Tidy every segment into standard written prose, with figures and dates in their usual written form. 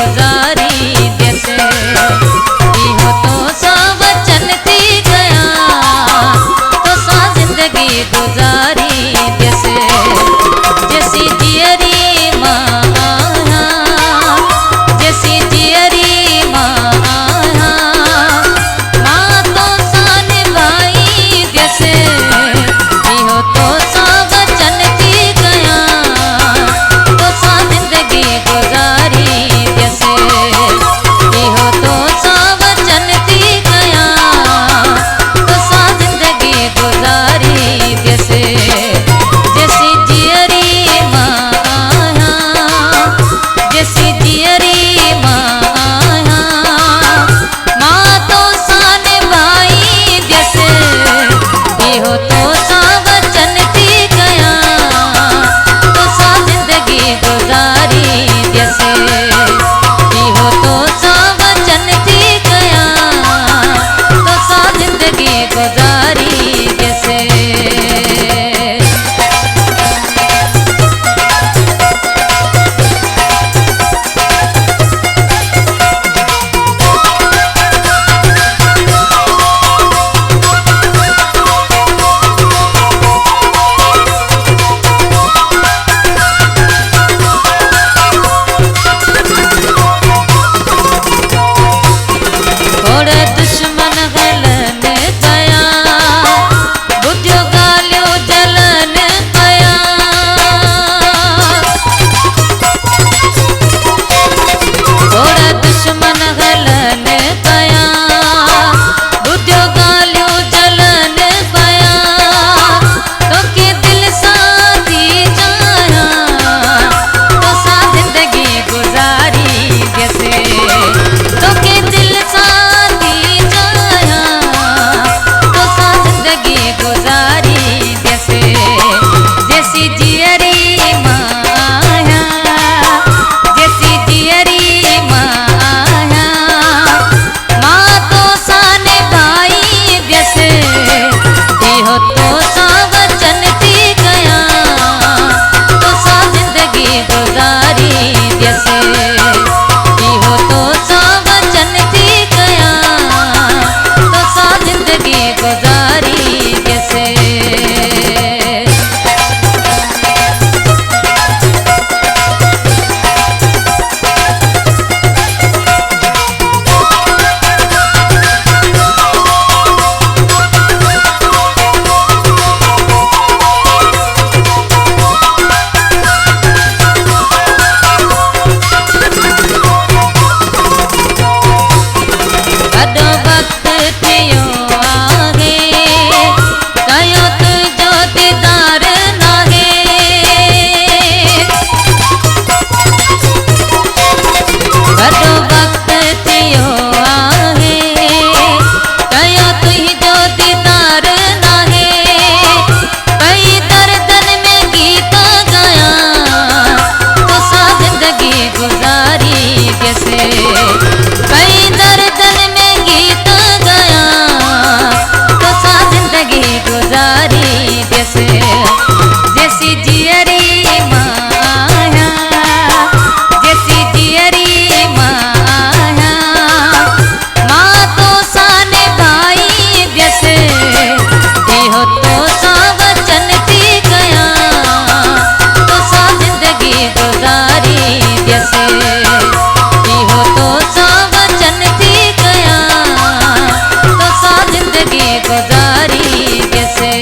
गुजारी जैसे इहो तो सा वचन थी गया तो सा जिंदगी गुजारी जैसे जैसी जियरी माँ आया जैसी जियरी माँ आया माँ तो सा निभाई जैसे इहो तो सा वचन थी गया तो सा जिंदगी गुजारी जैसे इहो तो सा वचन थी गया तो सा जिंदगी गुजारी जैसे जैसी जियरी माँ आया जैसी जियरी माँ आया माँ तो सा निभाई जैसे इहो तो सा वचन थी गया तो सा जिंदगी गुजारी जैसे इहो तो सा वचन थी गया तो सा जिंदगी गुजारी जैसे थोड़े दुश्मन गलन कया बुद्धियो गालियो जलन कया थोड़े दुश्मन गलन कया बुद्धियो गालियो जलन कया तो के दिल साथी जाया तो सा जिंदगी गुजारी जैसे तो के दिल साथी जाया तो सा जिंदगी गुजारी जैसे जैसी जियरी माँ आया जैसी जियरी माँ आया माँ तो सा निभाई जैसे इहो तो सा वचन थी गया तो सा जिंदगी गुजारी जैसे इहो तो सा वचन थी गया तो सा जिंदगी गुजारी जैसे वॾो वक्त थियो आहे कयो तुंहिंजो दीदार नाहे वॾो वक्त थियो आहे कयो तुंहिंजो दीदार नाहे कई दर्दन में गीत गाया तो सा जिंदगी गुजारी जैसे कई दर्दन में गीत गाया तो सा जिंदगी गुजारी जैसे जैसी जियरी माँ आया जैसी जियरी माँ आया माँ तो सा निभाई जैसे इहो तो सा वचन थी गया तो सा जिंदगी गुजारी जैसे इहो तो सा वचन थी गया तो सा जिंदगी गुजारी जैसे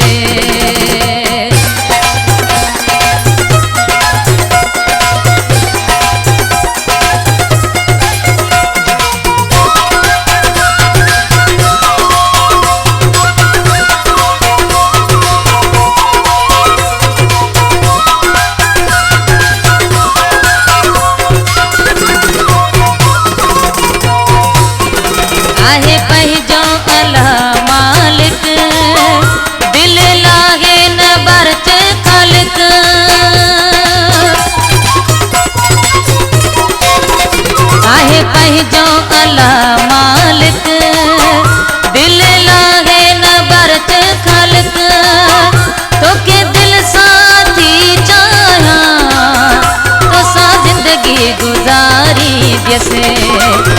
आहे पहिजो अल्लाह मालिक दिल लागे न बरच खालिक आहे पहिजो अल्लाह मालिक दिल लागे न बरच खालिक तो के दिल साथी जाया तो सा जिंदगी गुजारी भाग्य से